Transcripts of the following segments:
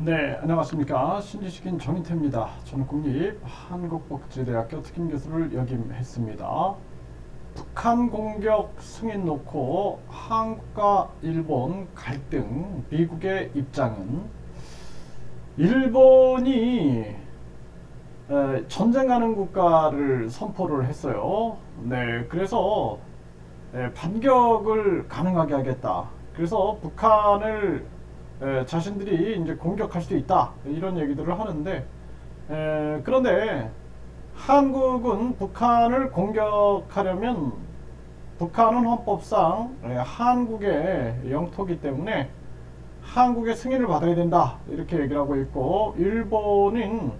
네, 안녕하십니까. 신지식인 정인태입니다. 저는 국립한국복지대학교 특임교수를 역임했습니다. 북한 공격 승인 놓고 한국과 일본 갈등, 미국의 입장은 일본이 전쟁하는 국가를 선포를 했어요. 네, 그래서 반격을 가능하게 하겠다. 그래서 북한을 자신들이 이제 공격할 수 있다 이런 얘기들을 하는데 그런데 한국은 북한을 공격하려면 북한은 헌법상 한국의 영토기 때문에 한국의 승인을 받아야 된다 이렇게 얘기를 하고 있고 일본은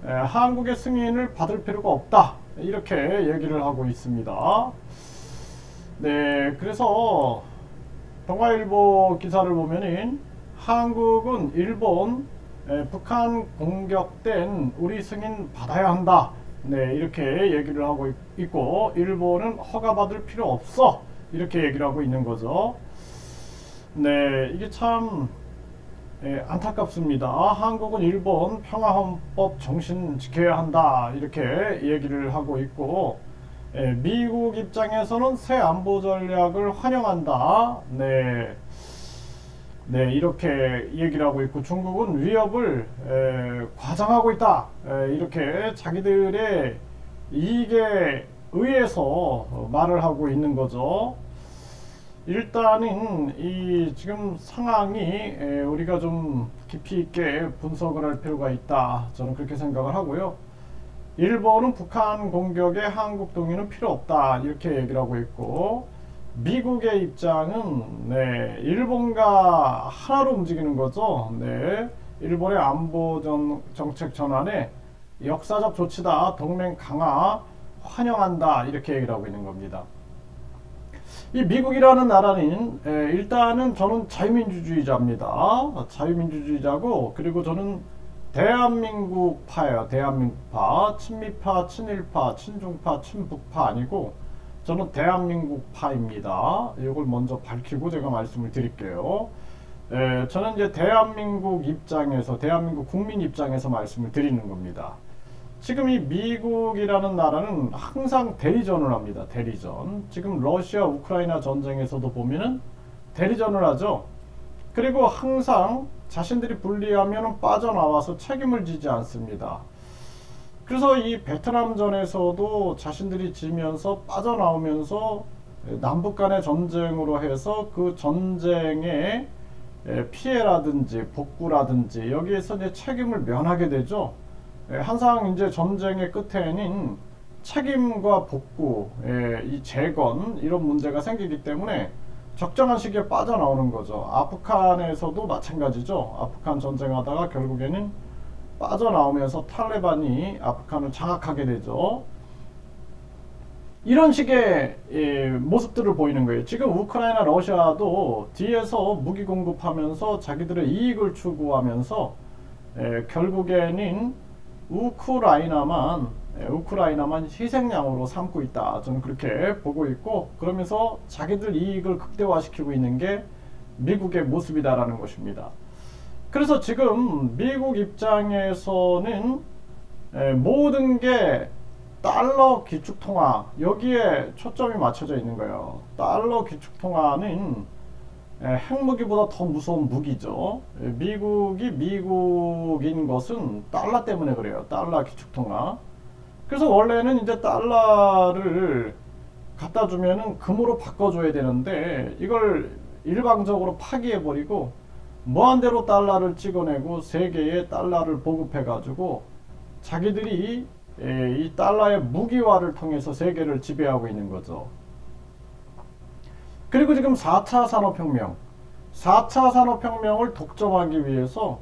한국의 승인을 받을 필요가 없다 이렇게 얘기를 하고 있습니다. 네, 그래서 동아일보 기사를 보면은 한국은 일본 북한 공격된 우리 승인 받아야 한다. 네, 이렇게 얘기를 하고 있고 일본은 허가받을 필요 없어. 이렇게 얘기를 하고 있는 거죠. 네, 이게 참 안타깝습니다. 한국은 일본 평화헌법 정신 지켜야 한다. 이렇게 얘기를 하고 있고 미국 입장에서는 새 안보 전략을 환영한다. 네. 네, 이렇게 얘기를 하고 있고 중국은 위협을 과장하고 있다. 이렇게 자기들의 이익에 의해서 말을 하고 있는 거죠. 일단은 이 지금 상황이 우리가 좀 깊이 있게 분석을 할 필요가 있다. 저는 그렇게 생각을 하고요. 일본은 북한 공격에 한국 동의는 필요 없다. 이렇게 얘기를 하고 있고 미국의 입장은 일본과 하나로 움직이는 거죠. 네, 일본의 안보 정책 전환에 역사적 조치다. 동맹 강화 환영한다. 이렇게 얘기를 하고 있는 겁니다. 이 미국이라는 나라는 일단은 저는 자유민주주의자입니다. 자유민주주의자고 그리고 저는 대한민국파예요. 대한민국파, 친미파, 친일파, 친중파, 친북파 아니고 저는 대한민국파입니다. 이걸 먼저 밝히고 제가 말씀을 드릴게요. 저는 이제 대한민국 입장에서 대한민국 국민 입장에서 말씀을 드리는 겁니다. 지금 이 미국이라는 나라는 항상 대리전을 합니다. 대리전. 지금 러시아 우크라이나 전쟁에서도 보면은 대리전을 하죠. 그리고 항상 자신들이 불리하면 빠져나와서 책임을 지지 않습니다. 그래서 이 베트남전에서도 자신들이 지면서 빠져나오면서 남북 간의 전쟁으로 해서 그 전쟁의 피해라든지 복구라든지 여기에서 이제 책임을 면하게 되죠. 항상 이제 전쟁의 끝에는 책임과 복구, 이 재건 이런 문제가 생기기 때문에 적정한 시기에 빠져나오는 거죠. 아프간에서도 마찬가지죠. 아프간 전쟁하다가 결국에는 빠져나오면서 탈레반이 아프간을 장악하게 되죠. 이런 식의 모습들을 보이는 거예요. 지금 우크라이나 러시아도 뒤에서 무기 공급하면서 자기들의 이익을 추구하면서 결국에는 우크라이나만 희생양으로 삼고 있다. 저는 그렇게 보고 있고 그러면서 자기들 이익을 극대화시키고 있는 게 미국의 모습이다라는 것입니다. 그래서 지금 미국 입장에서는 모든 게 달러 기축통화 여기에 초점이 맞춰져 있는 거예요. 달러 기축통화는 핵무기보다 더 무서운 무기죠. 미국이 미국인 것은 달러 때문에 그래요. 달러 기축통화. 그래서 원래는 이제 달러를 갖다 주면은 금으로 바꿔줘야 되는데 이걸 일방적으로 파기해버리고 무한대로 달러를 찍어내고 세계에 달러를 보급해가지고 자기들이 이 달러의 무기화를 통해서 세계를 지배하고 있는 거죠. 그리고 지금 4차 산업혁명 4차 산업혁명을 독점하기 위해서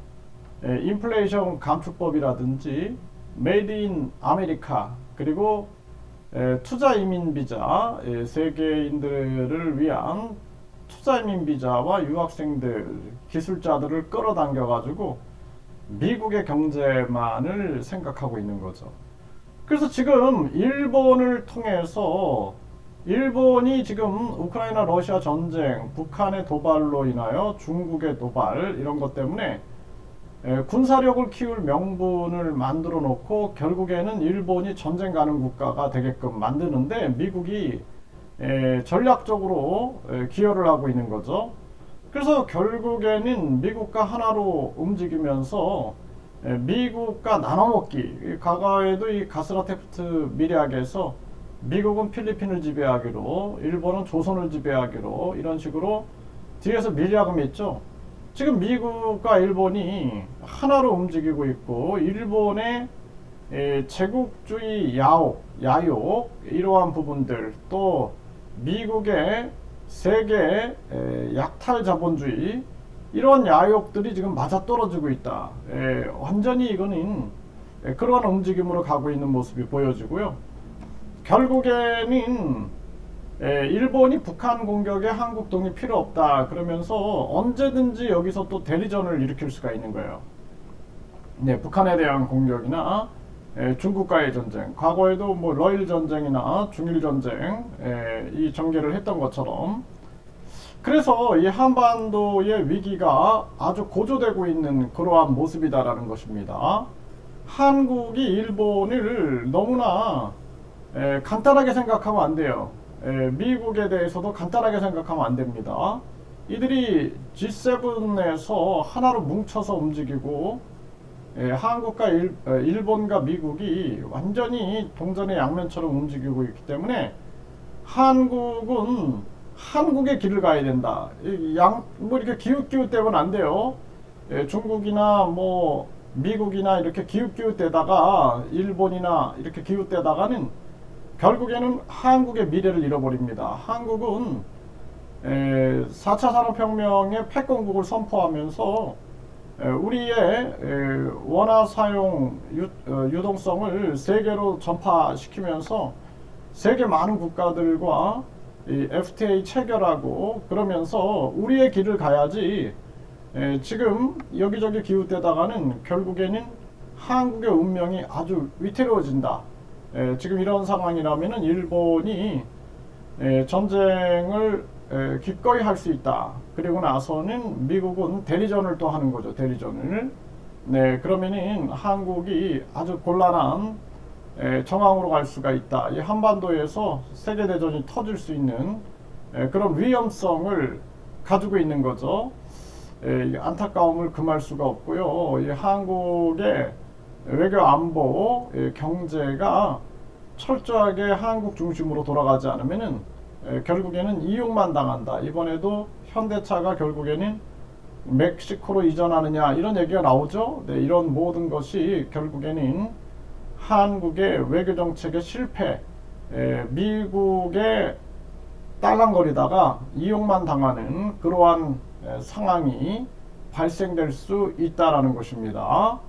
인플레이션 감축법이라든지 메이드 인 아메리카 그리고 투자 이민 비자 세계인들을 위한 투자 이민 비자와 유학생들 기술자들을 끌어당겨 가지고 미국의 경제만을 생각하고 있는 거죠. 그래서 지금 일본을 통해서 일본이 지금 우크라이나 러시아 전쟁 북한의 도발로 인하여 중국의 도발 이런 것 때문에 군사력을 키울 명분을 만들어 놓고 결국에는 일본이 전쟁 가는 국가가 되게끔 만드는데 미국이 전략적으로 기여를 하고 있는 거죠. 그래서 결국에는 미국과 하나로 움직이면서 미국과 나눠먹기, 과거에도 이 가스라테프트 밀약에서 미국은 필리핀을 지배하기로, 일본은 조선을 지배하기로, 이런 식으로 뒤에서 밀약을 했죠. 지금 미국과 일본이 하나로 움직이고 있고, 일본의 제국주의 야욕, 이러한 부분들, 또 미국의 세계 약탈 자본주의, 이런 야욕들이 지금 맞아떨어지고 있다. 완전히 이거는 그러한 움직임으로 가고 있는 모습이 보여지고요. 결국에는 일본이 북한 공격에 한국 동이 필요 없다 그러면서 언제든지 여기서 또 대리전을 일으킬 수가 있는 거예요. 네, 북한에 대한 공격이나 중국과의 전쟁, 과거에도 뭐 러일 전쟁이나 중일 전쟁 이 전개를 했던 것처럼, 그래서 이 한반도의 위기가 아주 고조되고 있는 그러한 모습이다라는 것입니다. 한국이 일본을 너무나 간단하게 생각하면 안 돼요. 미국에 대해서도 간단하게 생각하면 안 됩니다. 이들이 G7에서 하나로 뭉쳐서 움직이고, 한국과 일본과 미국이 완전히 동전의 양면처럼 움직이고 있기 때문에 한국은 한국의 길을 가야 된다. 뭐 이렇게 기웃기웃대면 안 돼요. 중국이나 뭐 미국이나 이렇게 기웃기웃대다가 일본이나 이렇게 기웃대다가는 결국에는 한국의 미래를 잃어버립니다. 한국은 4차 산업혁명의 패권국을 선포하면서 우리의 원화 사용 유동성을 세계로 전파시키면서 세계 많은 국가들과 이 FTA 체결하고 그러면서 우리의 길을 가야지, 지금 여기저기 기웃대다가는 결국에는 한국의 운명이 아주 위태로워진다. 지금 이런 상황이라면 일본이 전쟁을 기꺼이 할 수 있다. 그리고 나서는 미국은 대리전을 또 하는 거죠. 대리전을. 네, 그러면은 한국이 아주 곤란한 정황으로 갈 수가 있다. 이 한반도에서 세계대전이 터질 수 있는 그런 위험성을 가지고 있는 거죠. 안타까움을 금할 수가 없고요. 이 한국의 외교 안보 경제가 철저하게 한국 중심으로 돌아가지 않으면은 결국에는 이용만 당한다. 이번에도 현대차가 결국에는 멕시코로 이전하느냐 이런 얘기가 나오죠. 네, 이런 모든 것이 결국에는 한국의 외교 정책의 실패, 미국의 딸랑거리다가 이용만 당하는 그러한 상황이 발생될 수 있다라는 것입니다.